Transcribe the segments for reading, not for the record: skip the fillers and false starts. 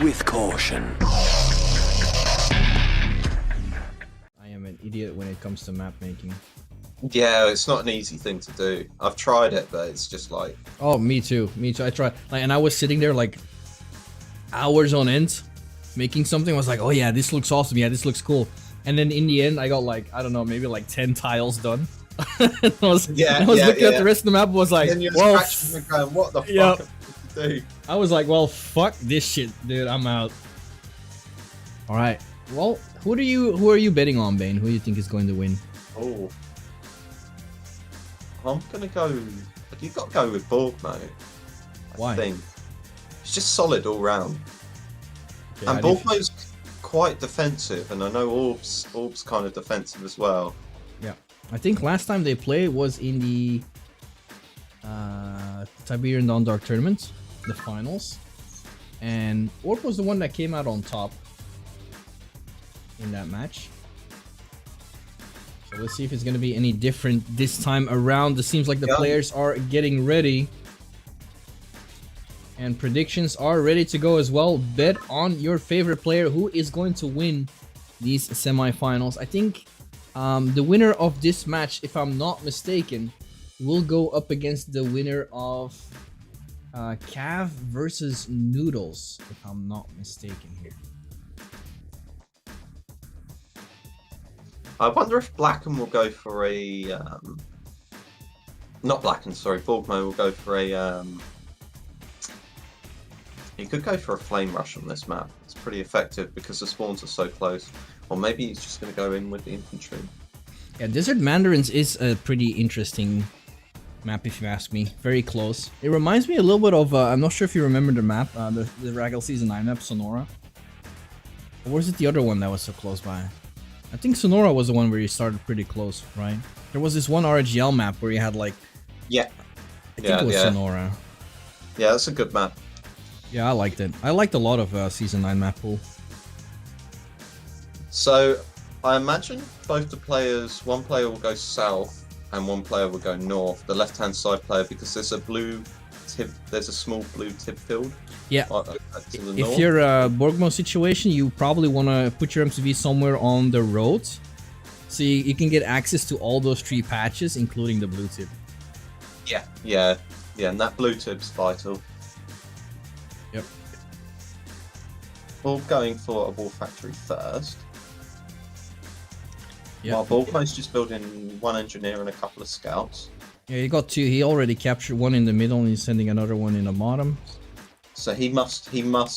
with caution. I am an idiot when it comes to map making. Yeah, it's not an easy thing to do. I've tried it, but it's just like... Oh, me too. Me too. I tried, and I was sitting there like hours on end making something. I was like, oh yeah, this looks awesome. Yeah, this looks cool. And then in the end, I got like, I don't know, maybe like 10 tiles done. I was looking at the rest of the map and was like, well, going, what the fuck am I to do? I was like, well, fuck this shit, dude. I'm out. All right. Well, who are you betting on, Bane? Who do you think is going to win? Oh, I'm gonna go. You've got to go with Borgmo. Why? I think it's just solid all round. Okay, And Borgmo's quite defensive, and I know Orb's kind of defensive as well. Yeah, I think last time they played was in the Tiberian Dawn Dark tournament, the finals, and Orb was the one that came out on top in that match. So let's see if it's gonna be any different this time around. It seems like the players are getting ready. And predictions are ready to go as well. Bet on your favorite player who is going to win these semifinals. I think the winner of this match, if I'm not mistaken, will go up against the winner of Cav versus Noodles, if I'm not mistaken here. I wonder if Blacken will go for a... not Blacken, sorry. Borgmo will go for a... He could go for a flame rush on this map. It's pretty effective because the spawns are so close. Or maybe he's just going to go in with the infantry. Yeah, Desert Mandarins is a pretty interesting map if you ask me. Very close. It reminds me a little bit of, I'm not sure if you remember the map, the Raggle Season 9 map, Sonora. Or was it the other one that was so close by? I think Sonora was the one where you started pretty close, right? There was this one RGL map where you had like... Yeah. I think it was Sonora. Yeah, that's a good map. Yeah, I liked it. I liked a lot of Season 9 map pool. So, I imagine both the players, one player will go south and one player will go north. The left-hand side player, because there's a blue tip, there's a small blue tip field. Yeah. To the north. If you're a Borgmo situation, you probably want to put your MCV somewhere on the road, so you can get access to all those 3 patches, including the blue tip. Yeah, and that blue tip's vital. Yep. We're going for a wall factory first. Yep. While Borgmo's just building 1 engineer and a couple of scouts. Yeah, he got 2. He already captured 1 in the middle and he's sending another 1 in the bottom. So he must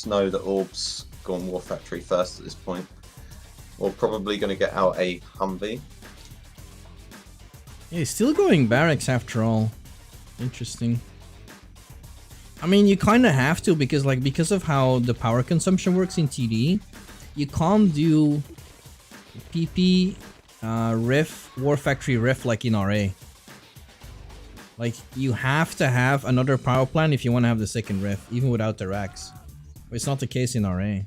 know that Orb's gone war factory first at this point. Or probably going to get out a Humvee. Yeah, he's still going barracks after all. Interesting. I mean, you kind of have to because of how the power consumption works in TD, you can't do PP, ref, War Factory ref like in RA. Like, you have to have another power plant if you want to have the second ref, even without the racks. But it's not the case in RA.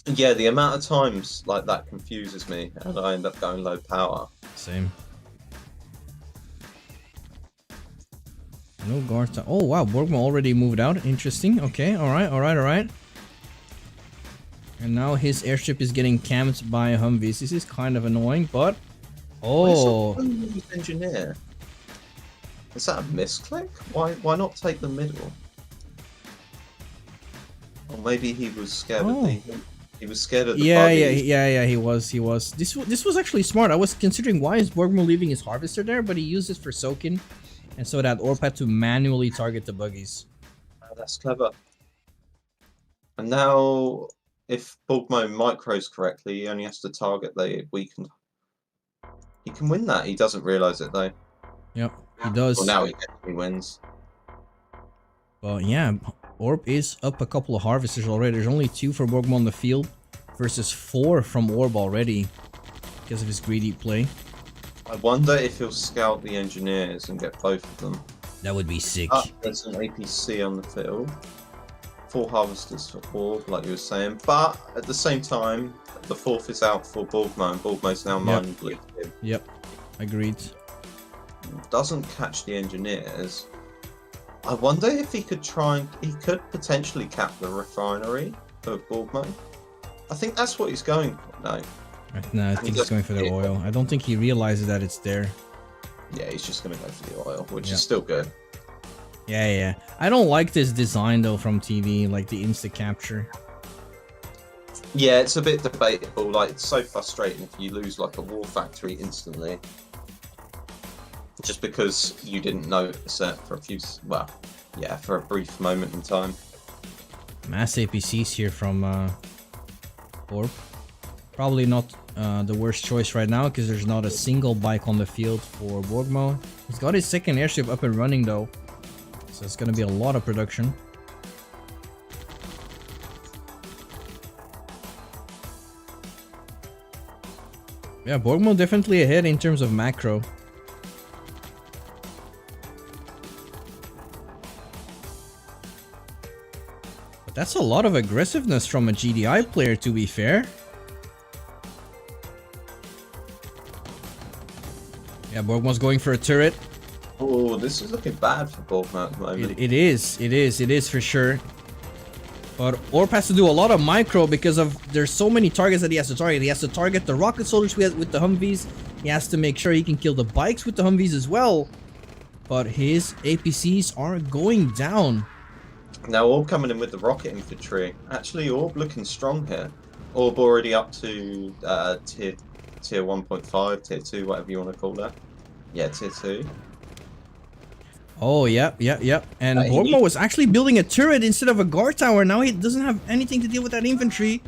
Yeah, the amount of times like that confuses me, and I end up going low power. Same. No guards. Oh wow, Borgmo already moved out. Interesting. Okay, alright. And now his airship is getting camped by Humvees. This is kind of annoying, but... Oh! Engineer. Is that a misclick? Why not take the middle? Or maybe he was scared of the... He was scared of the buggies. Yeah, he was. This was actually smart. I was considering why is Borgmo leaving his harvester there, but he used it for soaking. And so that Orb had to manually target the buggies. Oh, that's clever. And now, if Borgmo micros correctly, he only has to target the weakened. He can win that. He doesn't realise it though. Yep, he does. Well, now he wins. But yeah, Orb is up a couple of harvesters already. There's only 2 for Borgmo on the field versus 4 from Orb already because of his greedy play. I wonder if he'll scout the engineers and get both of them. That would be sick. There's an APC on the field. 4 harvesters for Orb, like you were saying. But at the same time, the 4th is out for Borgmo, and Borgmo's now mining blue. Yep, agreed. Doesn't catch the engineers. I wonder if he could he could potentially cap the refinery. of Borgmo. I think that's what he's going for. No. No, I think he's going for the oil. I don't think he realizes that it's there. Yeah, he's just going to go for the oil, which is still good. Yeah. I don't like this design though from TV, like the insta capture. Yeah, it's a bit debatable. Like, it's so frustrating if you lose like a war factory instantly, just because you didn't notice it for a few. Well, yeah, for a brief moment in time. Mass APCs here from Orb. Probably not the worst choice right now because there's not a single bike on the field for Borgmo. He's got his second airship up and running though, so it's gonna be a lot of production. Yeah, Borgmo definitely ahead in terms of macro. But that's a lot of aggressiveness from a GDI player, to be fair. Yeah, Borgmo's going for a turret. Oh, this is looking bad for Borgmo at the moment. It is for sure. But Orb has to do a lot of micro because of there's so many targets that he has to target. He has to target the rocket soldiers with the Humvees. He has to make sure he can kill the bikes with the Humvees as well. But his APCs are going down. Now Orb coming in with the rocket infantry. Actually, Orb looking strong here. Orb already up to tier 1.5, tier 2, whatever you want to call that. Yeah, tier 2. Oh, yep. And Borgmo was actually building a turret instead of a guard tower. Now he doesn't have anything to deal with that infantry.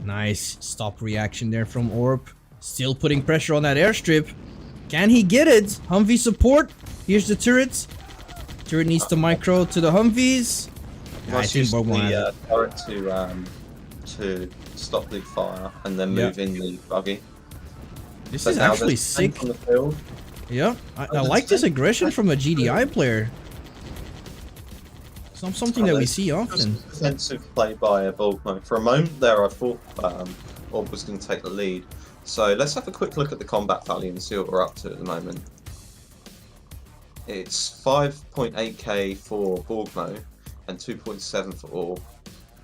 Nice stop reaction there from Orb. Still putting pressure on that airstrip. Can he get it? Humvee support. Here's the turret. Turret needs to micro to the Humvees. Yeah, I think Borgmo has it. Turret to stop the fire and then move in the buggy. This is actually sick. On the field. Yeah, I like this aggression from a GDI player. It's not something that we see often. Defensive play by Borgmo. For a moment there, I thought Orb was going to take the lead. So let's have a quick look at the combat value and see what we're up to at the moment. It's 5.8k for Borgmo and 2.7 for Orb.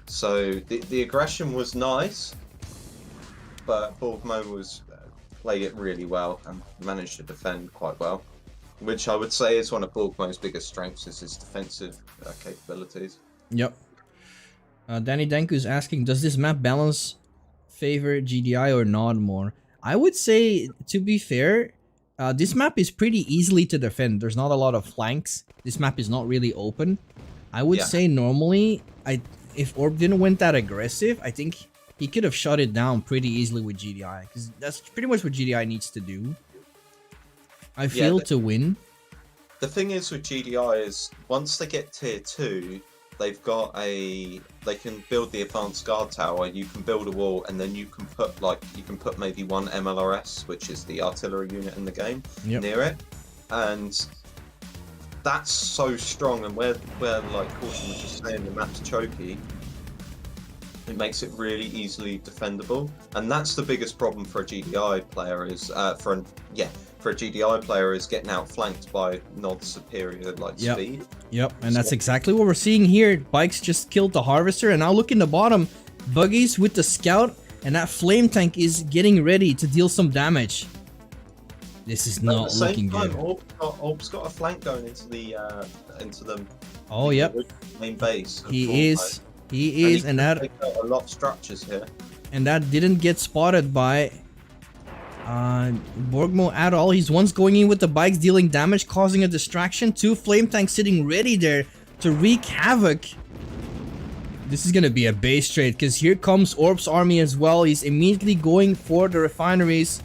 So the aggression was nice, but Borgmo was played it really well and managed to defend quite well, which I would say is one of Borgmo's biggest strengths, is his defensive capabilities. Yep. Danny Danku's asking, does this map balance favor GDI or not more? I would say, to be fair, this map is pretty easily to defend. There's not a lot of flanks. This map is not really open. I would say normally, if Orb didn't went that aggressive, I think he could have shut it down pretty easily with GDI, because that's pretty much what GDI needs to do. I feel to win. The thing is with GDI is once they get tier 2, they can build the advanced guard tower. You can build a wall, and then you can put maybe one MLRS, which is the artillery unit in the game, near it, and that's so strong. And where like Caution was just saying, the map's choky. It makes it really easily defendable, and that's the biggest problem for a GDI player is for a GDI player is getting outflanked by Nod's superior speed. Yep, and that's exactly what we're seeing here. Bikes just killed the harvester, and now look in the bottom, buggies with the scout, and that flame tank is getting ready to deal some damage. This is not looking good. Orb's got a flank going into the main base. He is, and that a lot of structures here, and that didn't get spotted by Borgmo at all. He's once going in with the bikes, dealing damage, causing a distraction. 2 flame tanks sitting ready there to wreak havoc. This is gonna be a base trade because here comes Orb's army as well. He's immediately going for the refineries.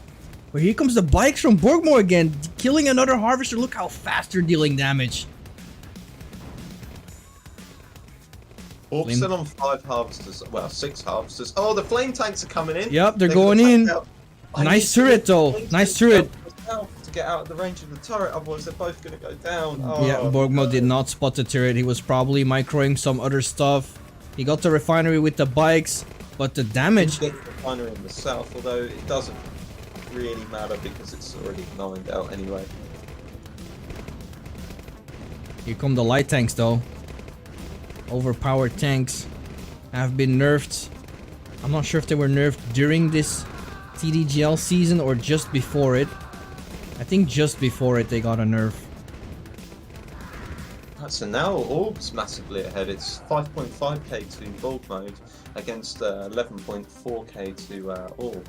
But here comes the bikes from Borgmo again, killing another harvester. Look how fast they're dealing damage. Orb's still on 5 harvesters, well 6 harvesters. Oh, the flame tanks are coming in. Yep, they're going in. Nice turret though, nice turret. To get out of the range of the turret, otherwise they're both going to go down. Oh, yeah, Borgmo did not spot the turret. He was probably microing some other stuff. He got the refinery with the bikes, but the damage... He gets the refinery in the south, although it doesn't really matter because it's already mined out anyway. Here come the light tanks though. Overpowered tanks. have been nerfed. I'm not sure if they were nerfed during this TDGL season or just before it. I think just before it they got a nerf. So now Orb's massively ahead. It's 5.5k to Borgmo against 11.4k to Orb.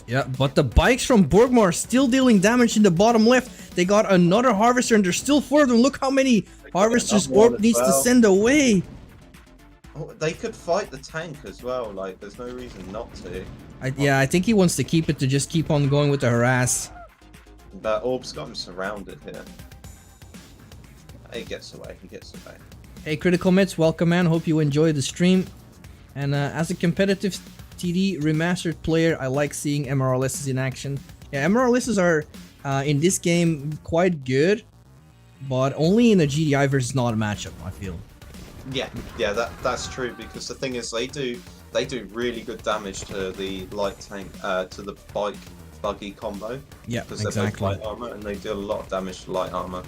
Yeah, but the bikes from Borgmo are still dealing damage in the bottom left. They got another harvester and they're still four of them. Look how many harvesters Orb needs to send away. Oh, they could fight the tank as well. Like, there's no reason not to. Yeah, I think he wants to keep it to just keep on going with the harass. But Orb's got him surrounded here. He gets away. He gets away. Hey, Critical Mitts, welcome, man. Hope you enjoy the stream. And as a competitive TD remastered player, I like seeing MRLSs in action. Yeah, MRLSs are in this game quite good, but only in a GDI versus not a matchup, I feel. Yeah, that's true, because the thing is they do really good damage to the light tank, to the bike buggy combo. Yeah, because they're both light armor and they do a lot of damage to light armor.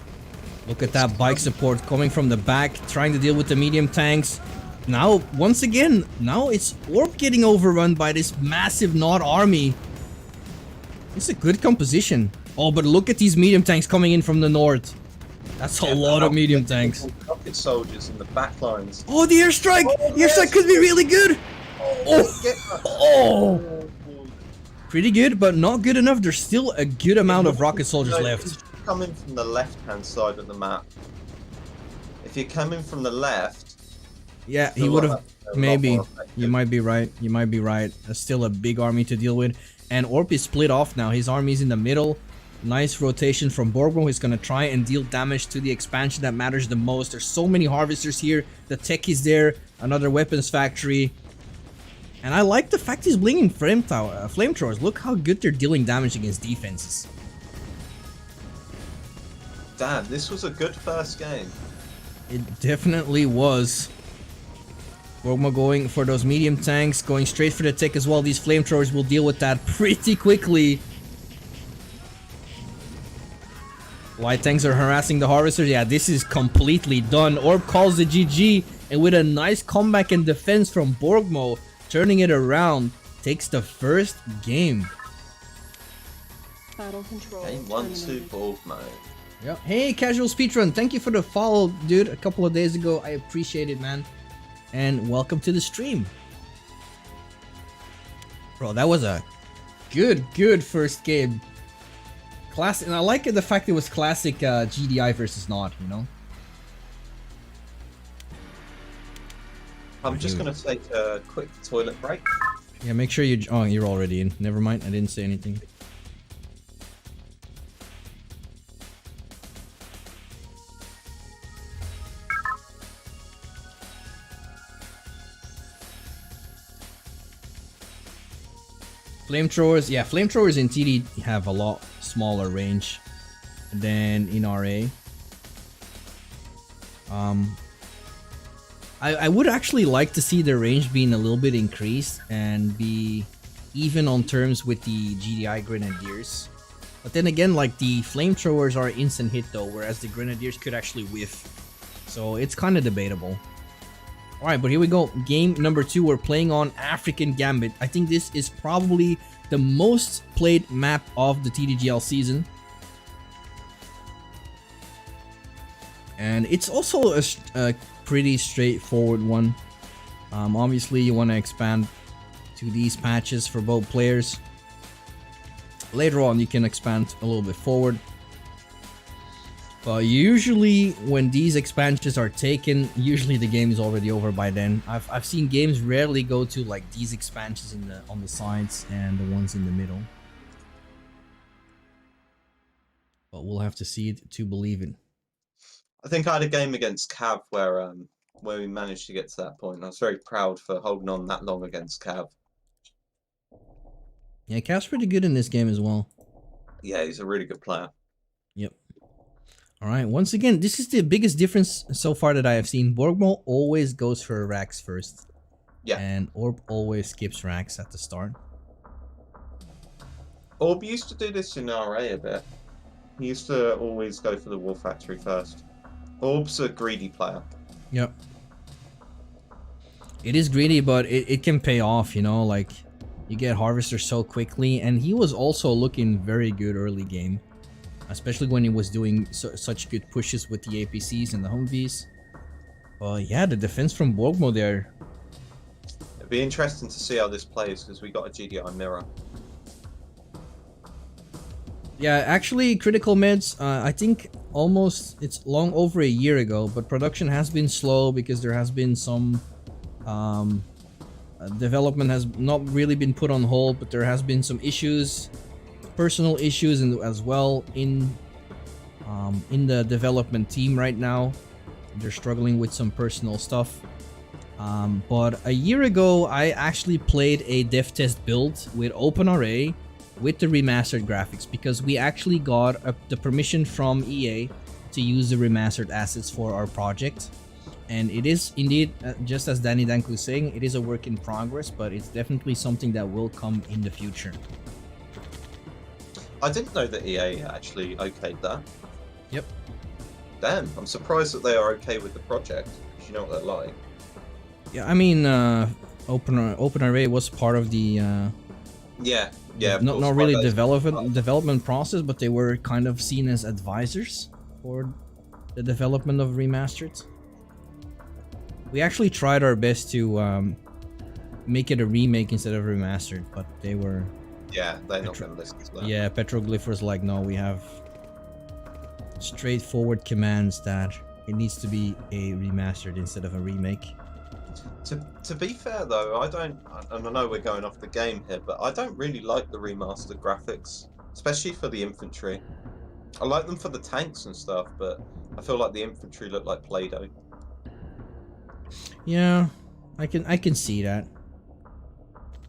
Look at that bike support coming from the back, trying to deal with the medium tanks. Now, once again, now it's Orb getting overrun by this massive Nod army. It's a good composition. Oh, but look at these medium tanks coming in from the north. That's a lot of medium tanks. Rocket soldiers in the back lines. Oh, the airstrike! Oh, the airstrike could be really good! Oh! Pretty good, but not good enough. There's still a good amount of rocket soldiers left. Coming from the left-hand side of the map. If you're coming from the left, yeah, he would have. Maybe you might be right. You might be right. There's still a big army to deal with, and Orb is split off now. His army's in the middle. Nice rotation from Borgmo. He's gonna try and deal damage to the expansion that matters the most. There's so many harvesters here. The tech is there. Another weapons factory. And I like the fact he's blinging flamethrowers. Look how good they're dealing damage against defenses. Damn, this was a good first game. It definitely was. Borgmo going for those medium tanks, going straight for the tech as well. These flamethrowers will deal with that pretty quickly. Light tanks are harassing the harvesters. Yeah, this is completely done. Orb calls the GG, and with a nice comeback and defense from Borgmo, turning it around, takes the first game. Battle control. Game 1-2 Borgmo. Yep. Hey, Casual Speedrun, thank you for the follow, dude, a couple of days ago. I appreciate it, man. And welcome to the stream. Bro, that was a good first game. Classic, and I like the fact it was classic GDI versus not, you know? I'm just going to take a quick toilet break. Yeah, make sure you... Oh, you're already in. Never mind, I didn't say anything. Flamethrowers, yeah, flamethrowers in TD have a lot smaller range than in RA. I would actually like to see their range being a little bit increased and be even on terms with the GDI Grenadiers. But then again, like, the flamethrowers are instant hit though, whereas the Grenadiers could actually whiff. So it's kind of debatable. Alright, but here we go. Game number 2, we're playing on African Gambit. I think this is probably the most played map of the TDGL season. And it's also a pretty straightforward one. Obviously, you want to expand to these patches for both players. Later on, you can expand a little bit forward. But usually when these expansions are taken, usually the game is already over by then. I've seen games rarely go to like these expansions on the sides and the ones in the middle. But we'll have to see it to believe it. I think I had a game against Cav where we managed to get to that point. I was very proud for holding on that long against Cav. Yeah, Cav's pretty good in this game as well. Yeah, he's a really good player. Yep. Alright, once again, this is the biggest difference so far that I have seen. Borgmo always goes for racks first. Yeah. And Orb always skips racks at the start. Orb used to do this in RA a bit. He used to always go for the War Factory first. Orb's a greedy player. Yep. It is greedy, but it can pay off, you know, like you get Harvester so quickly, and he was also looking very good early game, especially when he was doing such good pushes with the APCs and the Humvees. But yeah, the defense from Borgmo there. It'd be interesting to see how this plays because we got a GDI mirror. Yeah, actually, critical meds, I think almost it's long over a year ago, but production has been slow because there has been some development has not really been put on hold, but there has been some issues, personal issues, and as well in the development team right now. They're struggling with some personal stuff. But a year ago, I actually played a dev test build with OpenRA with the remastered graphics because we actually got the permission from EA to use the remastered assets for our project. And it is indeed, just as Danny Danku is saying, it is a work in progress, but it's definitely something that will come in the future. I didn't know that EA actually okayed that. Yep. Damn, I'm surprised that they are okay with the project. Because you know what they're like. Yeah, I mean, OpenRA was part of the Yeah. not really development process, but they were kind of seen as advisors for the development of remastered. We actually tried our best to make it a remake instead of remastered, but they were... Yeah, they're not going to listen to that. Yeah, Petroglyph was like, no, we have straightforward commands that it needs to be a remastered instead of a remake. To be fair though, and I know we're going off the game here, but I don't really like the remastered graphics, especially for the infantry. I like them for the tanks and stuff, but I feel like the infantry look like Play-Doh. Yeah, I can see that.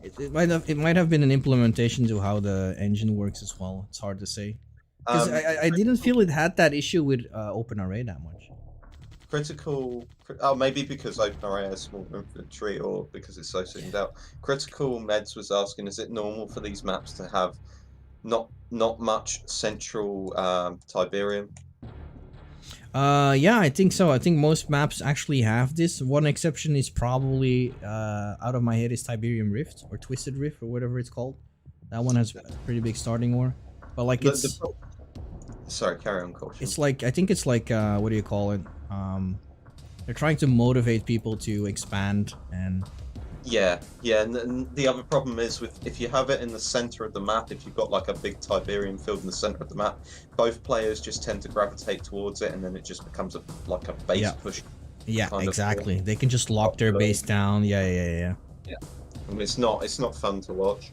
It might have been an implementation to how the engine works as well. It's hard to say because I didn't feel it had that issue with OpenRA that much. Maybe because OpenRA has small infantry or because it's so zoomed out. Critical Meds was asking, is it normal for these maps to have not much central Tiberian? Yeah, I think so. I think most maps actually have this. One exception is probably out of my head is Tiberian Rift or Twisted Rift or whatever it's called. That one has a pretty big starting war, but like sorry, carry on, Caution. It's like, I think it's like what do you call it? They're trying to motivate people to expand and... Yeah, and the other problem is if you have it in the center of the map, if you've got like a big Tiberian field in the center of the map, both players just tend to gravitate towards it, and then it just becomes like a base push. Yeah, exactly. They can just lock their base down. Yeah. I mean, it's not fun to watch.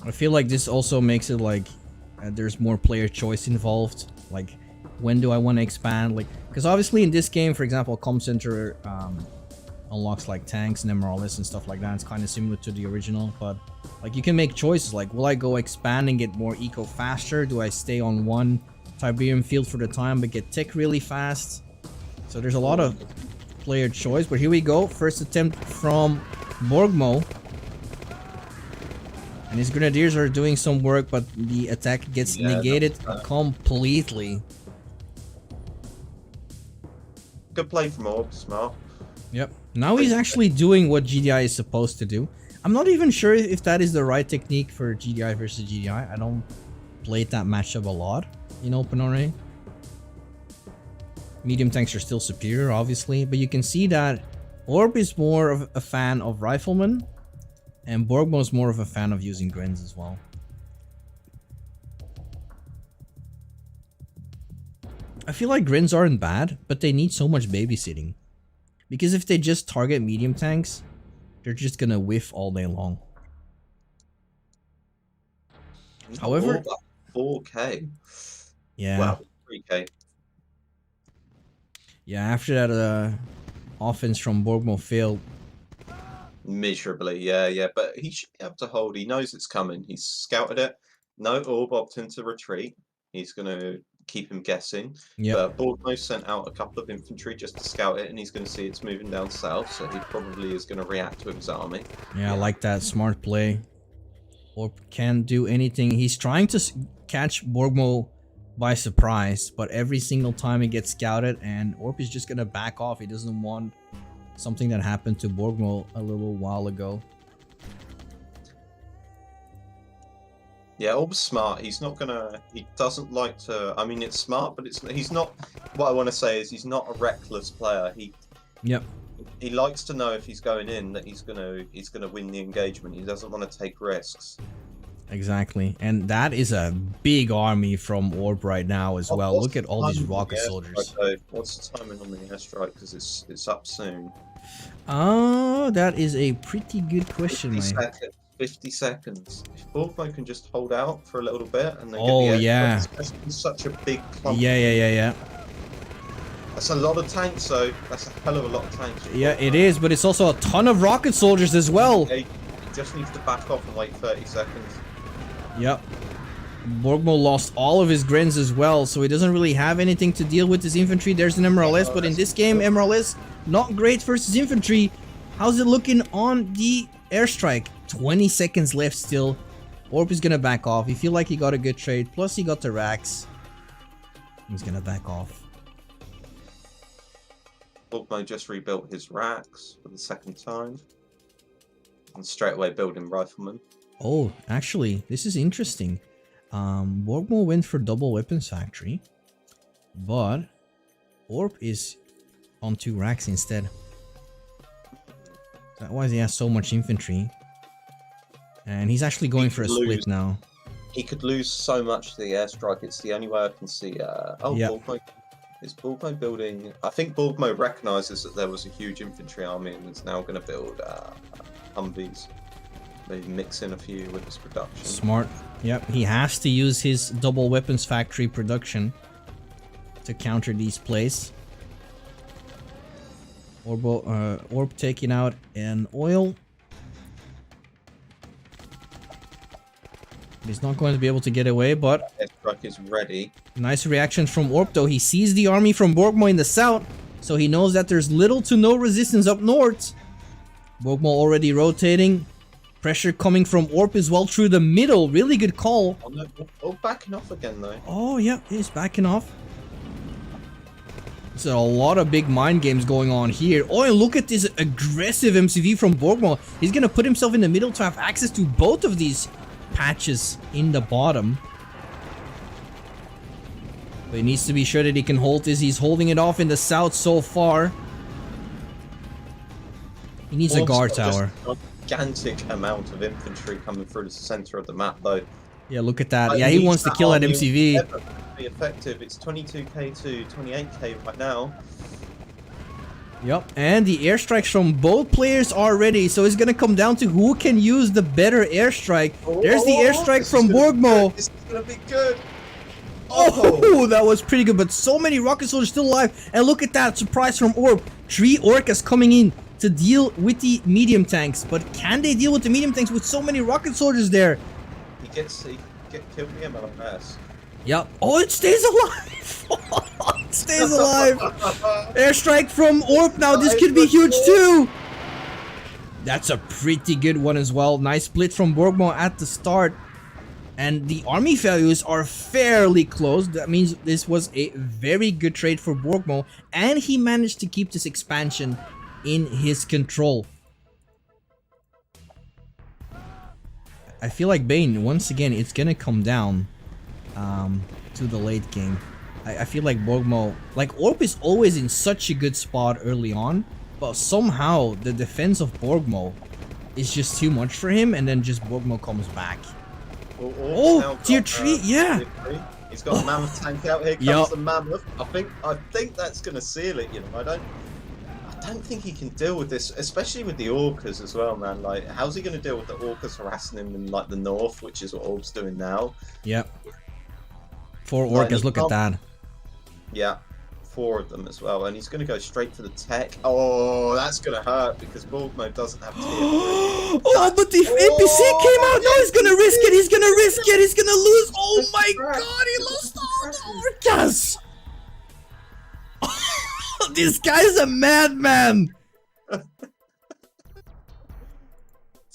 I feel like this also makes it like there's more player choice involved. Like, when do I want to expand? Like, because obviously in this game, for example, Com Center unlocks like tanks and emeralds and stuff like that. It's kind of similar to the original, but like you can make choices like, will I go expand and get more eco faster? Do I stay on one Tiberian field for the time but get tech really fast? So there's a lot of player choice, but here we go. First attempt from Borgmo. And his grenadiers are doing some work, but the attack gets negated completely. Good play from Orb, smart. Yep. Now he's actually doing what GDI is supposed to do. I'm not even sure if that is the right technique for GDI versus GDI. I don't play that matchup a lot in OpenRA. Medium tanks are still superior, obviously, but you can see that Orb is more of a fan of Rifleman, and Borgmo is more of a fan of using Grens as well. I feel like Grens aren't bad, but they need so much babysitting. Because if they just target medium tanks, they're just gonna whiff all day long. However... 4K. Yeah. Wow, 3K. Yeah, after that offense from Borgmo failed. Miserably, yeah. But he should be able to hold. He knows it's coming. He's scouted it. No Orb opting to retreat. He's going to keep him guessing. But Borgmo sent out a couple of infantry just to scout it, and he's going to see it's moving down south, so he probably is going to react with his army. Yeah, I like that. Smart play. Orb can't do anything. He's trying to catch Borgmo by surprise, but every single time it gets scouted, and Orp is just gonna back off. He doesn't want something that happened to Borgmo a little while ago. Yeah, Orb's smart. He's not gonna. He doesn't like to. I mean, it's smart, but he's not. What I want to say is he's not a reckless player. Yep. He likes to know if he's going in that he's gonna win the engagement. He doesn't want to take risks. Exactly, and that is a big army from Orb right now as well. Look at all these rocket soldiers. What's the timing on the airstrike? Because it's up soon. Oh, that is a pretty good question, mate. 50 seconds. If Borgmo can just hold out for a little bit and then oh get the yeah, it's such a big clump. Yeah. That's a lot of tanks, though. That's a hell of a lot of tanks. Yeah, it is, but it's also a ton of rocket soldiers as well. He just needs to back off and wait 30 seconds. Yep. Borgmo lost all of his grins as well, so he doesn't really have anything to deal with his infantry. There's an MRLS, but in this game, MRLS not great versus infantry. How's it looking on the airstrike? 20 seconds left still. Orb is gonna back off. He feel like he got a good trade. Plus he got the racks. He's gonna back off. Borgmo just rebuilt his racks for the second time. And straight away building riflemen. Oh, actually, this is interesting. Borgmo went for double weapons factory. But Orb is on 2 racks instead. That's why he has so much infantry. And he's actually going for a split now. He could lose so much to the airstrike. It's the only way I can see. Yep. Borgmo. Is Borgmo building? I think Borgmo recognises that there was a huge infantry army and is now going to build Humvees. Maybe mix in a few with his production. Smart. Yep, he has to use his double weapons factory production to counter these plays. Orb taking out an oil. He's not going to be able to get away, but airstrike is ready. Nice reaction from Orb though. He sees the army from Borgmo in the south, so he knows that there's little to no resistance up north. Borgmo already rotating. Pressure coming from Orb as well through the middle. Really good call. Oh, no. Oh, backing off again though. Oh yeah, he's backing off. There's a lot of big mind games going on here. Oh, and look at this aggressive MCV from Borgmo. He's gonna put himself in the middle to have access to both of these patches in the bottom. But he needs to be sure that he can hold this. He's holding it off in the south so far. He needs a guard tower. A gigantic amount of infantry coming through the center of the map though. Yeah, look at that. Yeah, he wants to kill that MCV. Be effective. It's 22k to 28k right now. Yep, and the airstrikes from both players are ready, so it's gonna come down to who can use the better airstrike. There's the airstrike from Borgmo. This is gonna be good. Oh, that was pretty good, but so many rocket soldiers still alive. And look at that surprise from Orb. 3 Orcas coming in to deal with the medium tanks, but can they deal with the medium tanks with so many rocket soldiers there? He gets killed the MLFS. Yep. Oh, it stays alive. It stays alive. Airstrike from Orb now. This could be huge too. That's a pretty good one as well. Nice split from Borgmo at the start. And the army values are fairly close. That means this was a very good trade for Borgmo. And he managed to keep this expansion in his control. I feel like Bane, once again, it's gonna come down to the late game. I feel like Borgmo, like Orb is always in such a good spot early on, but somehow the defense of Borgmo is just too much for him, and then just Borgmo comes back. Oh, tier 3, yeah. He's got a mammoth tank out here. Comes the mammoth. I think that's gonna seal it. You know, I don't think he can deal with this, especially with the orcas as well, man. Like, how's he gonna deal with the orcas harassing him in like the north, which is what Orb's doing now? Yep. 4 orcas, look at that. Yeah, 4 of them as well, and he's going to go straight for the tech. Oh, that's going to hurt because Borgmo doesn't have tier 3. Oh, but the NPC came out. No, he's going to risk it. He's going to risk it. He's going to lose. Oh my god, he lost all the orcas. This guy's a madman.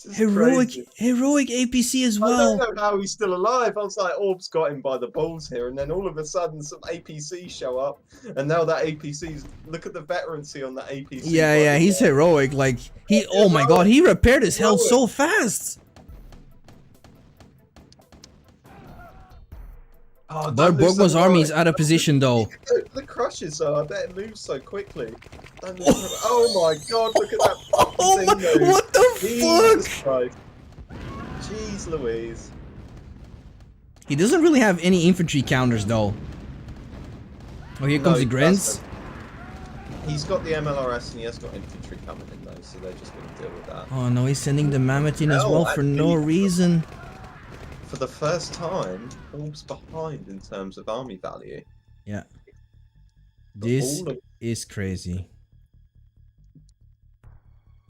This is Heroic, crazy. heroic APC as I don't well. know how he's still alive. I was like, Orb's got him by the balls here, and then all of a sudden some APCs show up, and now that APC's look at the veterancy on that APC. Yeah, yeah, he's heroic. Like he, oh my god, he repaired his health so fast. Oh, But Borgmo's army is out of position though. The crushes, so I bet it moves so quickly. Oh my god, look at that fucking Oh thing my, move. what the Jesus fuck? Christ. Jeez Louise. He doesn't really have any infantry counters though. Oh, here comes the he Grins. doesn't. He's got the MLRS and he has got infantry coming in though, so they're just going to deal with that. Oh no, he's sending the Mammoth in as well for no reason. For the first time, Orb's behind in terms of army value. Yeah. This is crazy.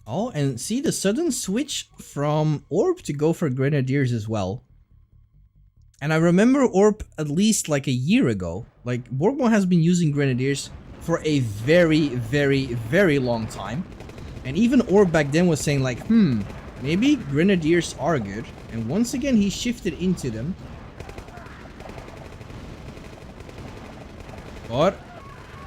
Oh, and see the sudden switch from Orb to go for Grenadiers as well. And I remember Orb at least like a year ago. Like, Borgmo has been using Grenadiers for a very, very, very long time. And even Orb back then was saying like, maybe Grenadiers are good. And once again, he shifted into them. But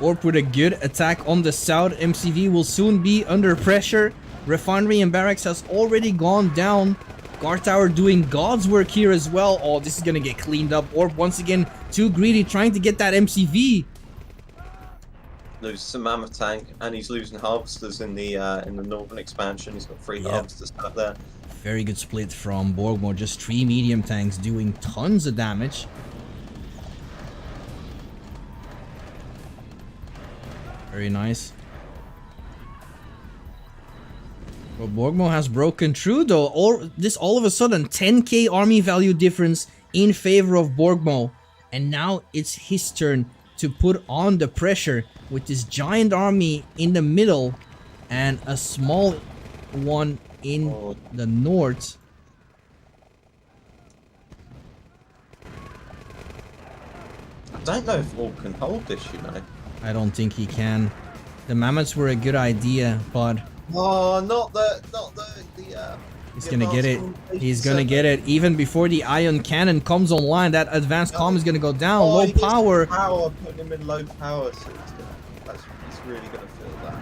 Orb with a good attack on the south. MCV will soon be under pressure. Refinery and barracks has already gone down. Guard tower doing God's work here as well. Oh, this is gonna get cleaned up. Orb once again too greedy, trying to get that MCV. Loses some mammoth tank, and he's losing harvesters in the northern expansion. He's got 3 harvesters out there. Very good split from Borgmo. Just 3 medium tanks doing tons of damage. Very nice. But Borgmo has broken through though. All of a sudden 10k army value difference in favor of Borgmo. And now it's his turn to put on the pressure with this giant army in the middle and a small one in the north. I don't know if Orb can hold this, you know. I don't think he can. The mammoths were a good idea, but oh, not the he's gonna get it. He's gonna get it even before the ion cannon comes online. That advanced comm is gonna go down. Low power. Putting him in low power, so he's really gonna feel that.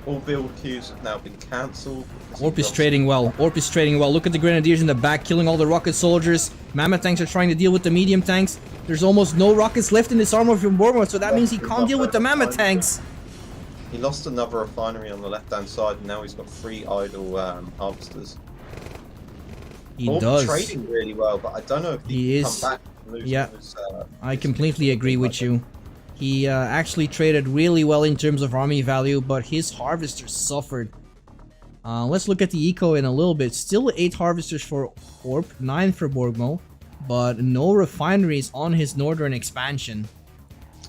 All build queues have now been cancelled. Orb is trading well. Orb is trading well. Look at the Grenadiers in the back, killing all the rocket soldiers. Mammoth tanks are trying to deal with the medium tanks. There's almost no rockets left in this armor from Borgmo, so that means he can't deal with the mammoth tanks. He lost another refinery on the left-hand side, and now he's got 3 idle harvesters. He does. Trading really well, but I don't know if he can come back and lose his, I completely agree with you. He actually traded really well in terms of army value, but his harvesters suffered. Let's look at the eco in a little bit. Still 8 harvesters for Orb, 9 for Borgmo, but no refineries on his northern expansion.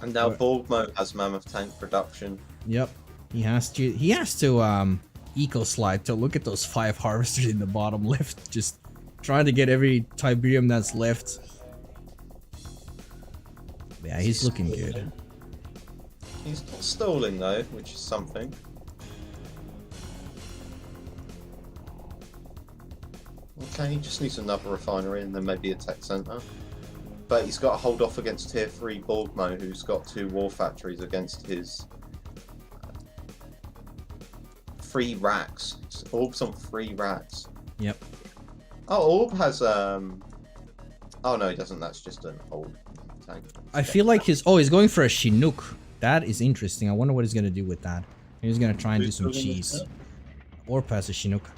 And now Borgmo has mammoth tank production. Yep, he has to eco slide to look at those 5 harvesters in the bottom left, just trying to get every Tiberium that's left. Yeah, he's looking good. He's not stalling though, which is something. Okay, he just needs another refinery and then maybe a tech center. But he's got to hold off against tier 3 Borgmo, who's got 2 war factories against his 3 racks. Orb's on 3 racks. Yep. Oh, Orb has oh no, he doesn't. That's just an old tank. I feel like he's going for a Chinook. That is interesting. I wonder what he's gonna do with that. He's gonna try and do some cheese. Or pass a Chinook.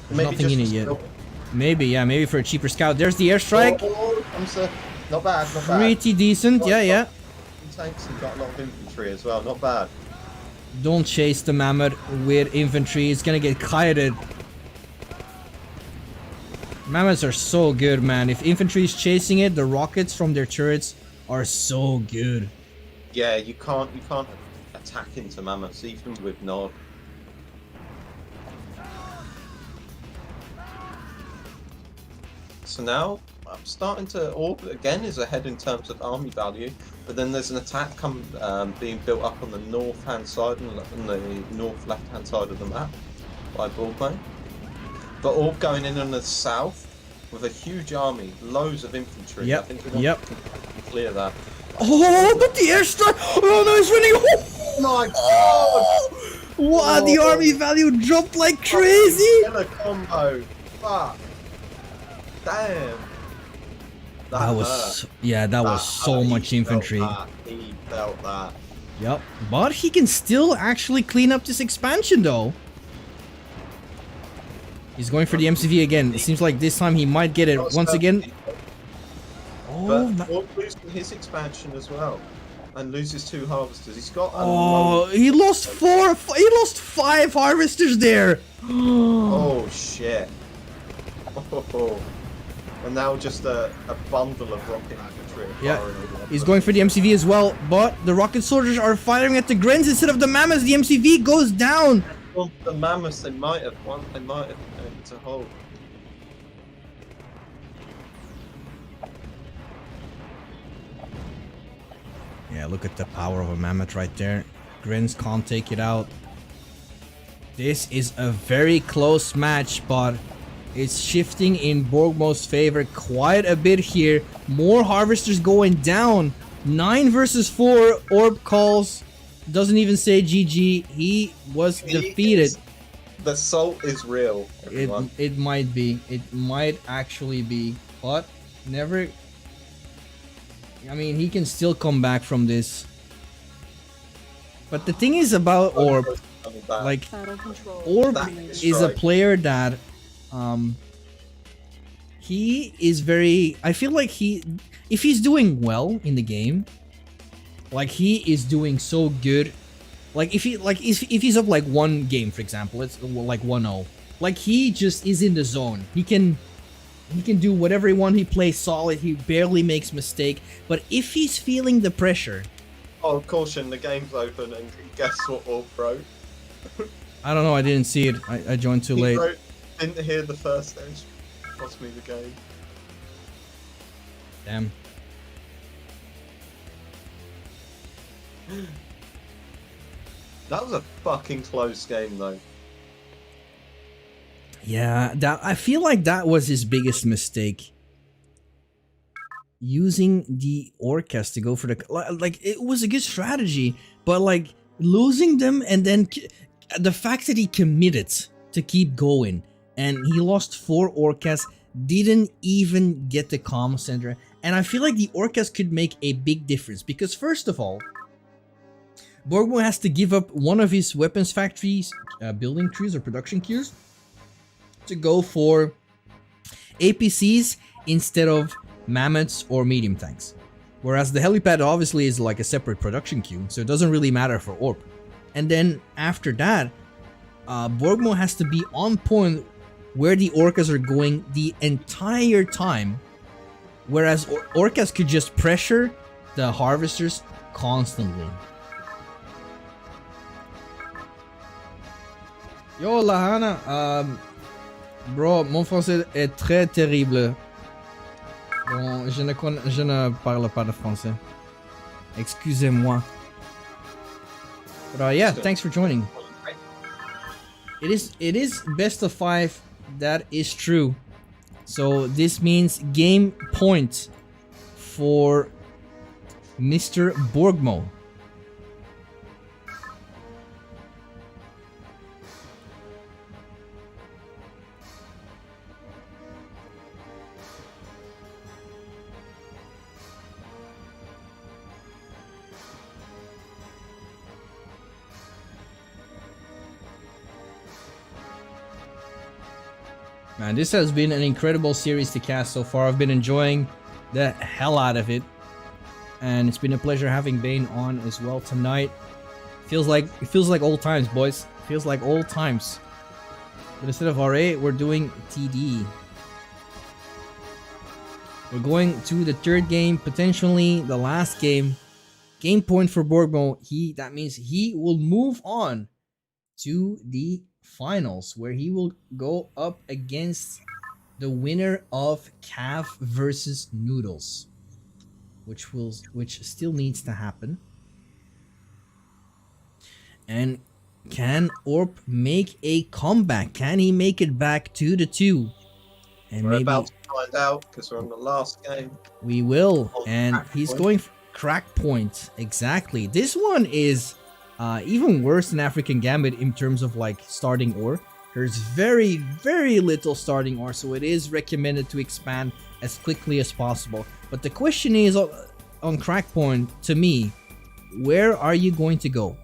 There's Maybe nothing in it yet. Maybe, yeah, maybe for a cheaper scout. There's the airstrike. Not bad, not bad. Pretty decent, yeah. Tanks and got a lot of infantry as well, not bad. Don't chase the mammoth with infantry. It's gonna get kited. Mammoths are so good, man. If infantry is chasing it, the rockets from their turrets are so good. Yeah, you can't attack into mammoths even with Nod. So now I'm starting to Orb again is ahead in terms of army value, but then there's an attack being built up on the north hand side and on the north left hand side of the map. by Borgmo. But Orb going in on the south with a huge army, loads of infantry. Yep, I think we yep. can clear that. Oh, but the airstrike! Oh no, it's running! Oh, My God! wow, the Whoa. army value dropped like crazy! Killer combo. Fuck. Damn. That was, yeah, that was so much infantry. He felt that. Yep, but he can still actually clean up this expansion though. He's going for the MCV again. It seems like this time he might get it once again. Oh, But Orb losing his expansion as well. And loses 2 harvesters. He's got a oh, he lost 4. He lost 5 harvesters there. Oh shit. Oh. And now just a bundle of rocket infantry. Yeah, he's going for the MCV as well, but the rocket soldiers are firing at the Grens instead of the mammoths. The MCV goes down. Well, the mammoths they might have been able to hold. Yeah, look at the power of a mammoth right there. Grins can't take it out. This is a very close match, but it's shifting in Borgmo's favor quite a bit here. More harvesters going down. 9 versus 4. Orb calls. Doesn't even say GG. He was defeated. The salt is real, everyone. It might be. It might actually be. But never... I mean, he can still come back from this. But the thing is about Orb, like, Orb is a player that, he is very, I feel like if he's doing well in the game, like he is doing so good, like if he's up like 1 game, for example, it's like 1-0, like he just is in the zone. He can do whatever he wants. He plays solid. He barely makes mistake. But if he's feeling the pressure... Oh, caution, the game's open, and guess what Orb wrote? I don't know, I didn't see it. I joined too late. Wrote, didn't hear the first edge. Cost me the game. Damn. That was a fucking close game, though. Yeah, I feel like that was his biggest mistake. Using the Orcas to go for the... Like, it was a good strategy, but like, losing them and then... The fact that he committed to keep going, and he lost 4 Orcas, didn't even get the comm center, and I feel like the Orcas could make a big difference, because first of all, Borgmo has to give up one of his weapons factories, building queues or production queues, to go for APCs instead of mammoths or medium tanks. Whereas the helipad obviously is like a separate production queue, so it doesn't really matter for Orb. And then after that, Borgmo has to be on point where the Orcas are going the entire time, whereas Orcas could just pressure the harvesters constantly. Yo Lahana, bro, mon français est très terrible. Bon, je ne parle pas de français. Excusez-moi. But yeah, thanks for joining. It is best of 5. That is true. So this means game point for Mr. Borgmo. Man, this has been an incredible series to cast so far. I've been enjoying the hell out of it. And it's been a pleasure having Bane on as well tonight. It feels like old times, boys. Feels like old times. But instead of RA, we're doing TD. We're going to the 3rd game, potentially the last game. Game point for Borgmo. That means he will move on to the finals, where he will go up against the winner of Cav versus Noodles, which still needs to happen. And Can Orp make a comeback? Can he make it back 2-2? And We're maybe about to find out because we're on the last game. we will. On And crack he's point. going for crack point. Exactly. This one is even worse than African Gambit in terms of like starting ore. There's very, very little starting ore, so it is recommended to expand as quickly as possible. But the question is, on crack point, to me, where are you going to go?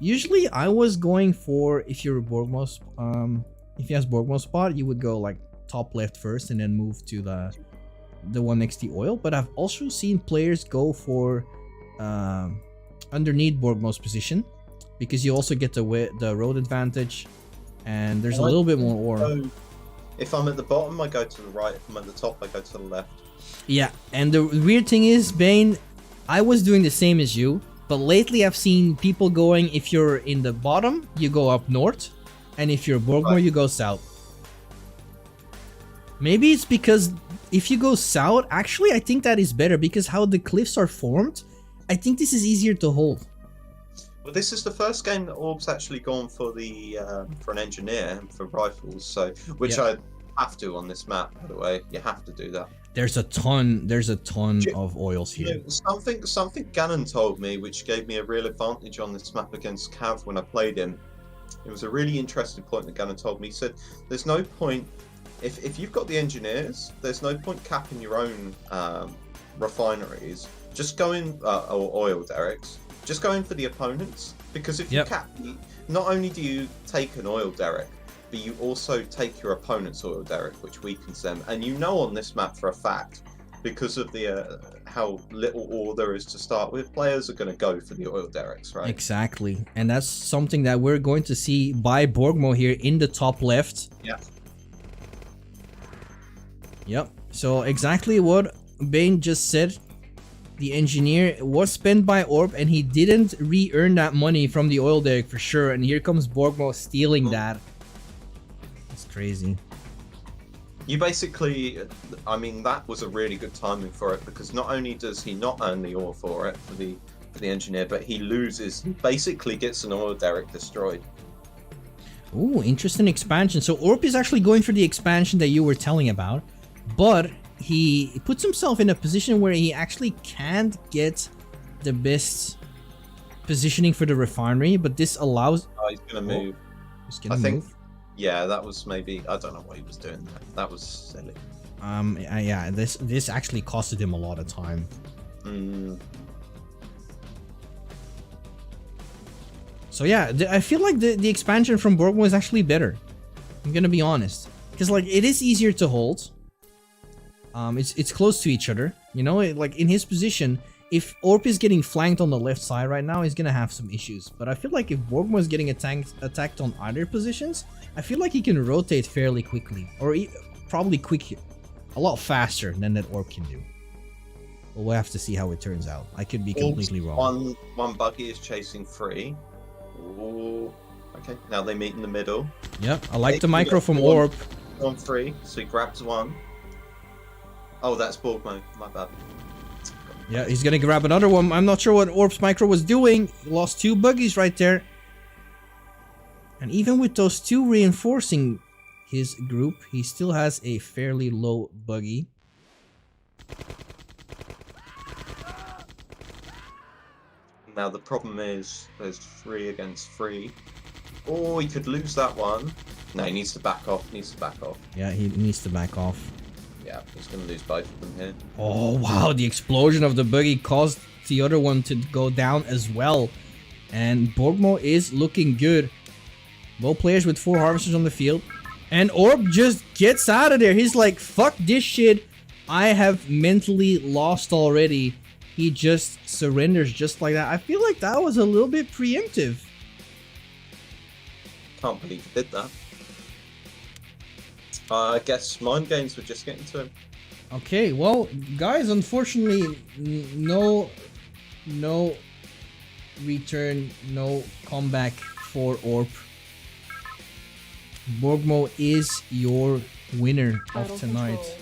Usually, I was going for, if you're a Borgmo, if he has Borgmo spot, you would go like top left first and then move to the one next to oil. But I've also seen players go for underneath Borgmo's position, because you also get the road advantage, and there's a little bit more ore. If I'm at the bottom, I go to the right. If I'm at the top, I go to the left. Yeah, and the weird thing is, Bane, I was doing the same as you, but lately I've seen people going, if you're in the bottom, you go up north, and if you're Borgmo, you go south. Maybe it's because if you go south, actually I think that is better, because how the cliffs are formed, I think this is easier to hold. Well, this is the first game that Orb's actually gone for the for an engineer and for rifles, so which I have to on this map, by the way. You have to do that. There's a ton of oils here. You know, something Gannon told me, which gave me a real advantage on this map against Cav when I played him. It was a really interesting point that Gannon told me. He said, "There's no point if you've got the engineers. There's no point capping your own refineries. Just go in or oil derricks. Just go in for the opponents, because if you cap, not only do you take an oil derrick, but you also take your opponent's oil derrick, which weakens them. And you know on this map for a fact, because of the how little ore there is to start with, players are going to go for the oil derricks, right? Exactly, and that's something that we're going to see by Borgmo here in the top left. Yeah. Yep. So exactly what Bane just said. The engineer was spent by Orb, and he didn't re-earn that money from the oil derrick for sure. And here comes Borgmo stealing that. It's crazy. You basically, I mean, that was a really good timing for it, because not only does he not earn the ore for it, for the engineer, but he loses. He basically gets an oil derrick destroyed. Ooh, interesting expansion. So Orb is actually going for the expansion that you were telling about, but he puts himself in a position where he actually can't get the best positioning for the refinery, but this allows... Oh, he's going to move. He's going to move? Yeah, that was maybe... I don't know what he was doing there. That was silly. Yeah, this actually costed him a lot of time. So yeah, I feel like the expansion from Borgmo is actually better. I'm going to be honest. Because like, it is easier to hold. It's close to each other, you know, like in his position, if Orp is getting flanked on the left side right now, he's gonna have some issues. But I feel like if Borgmo is getting attacked on either positions, I feel like he can rotate fairly quickly, or probably a lot faster than that Orp can do. But we'll have to see how it turns out. I could be completely wrong. One buggy is chasing 3. Ooh. Okay, now they meet in the middle. Yep, I like the micro from Orp. On 3, so he grabs 1. Oh, that's Borgmo. My bad. Yeah, he's gonna grab another one. I'm not sure what Orp's micro was doing. He lost 2 buggies right there. And even with those 2 reinforcing his group, he still has a fairly low buggy. Now the problem is there's 3 against 3. Oh, he could lose that one. No, he needs to back off. Yeah, he needs to back off. Yeah, he's going to lose both of them here. Oh, wow. The explosion of the buggy caused the other one to go down as well. And Borgmo is looking good. Both players with 4 harvesters on the field. And Orb just gets out of there. He's like, fuck this shit. I have mentally lost already. He just surrenders just like that. I feel like that was a little bit preemptive. Can't believe he did that. I guess mind games were just getting to him. Okay, well, guys, unfortunately, no return, no comeback for Orp. Borgmo is your winner of tonight.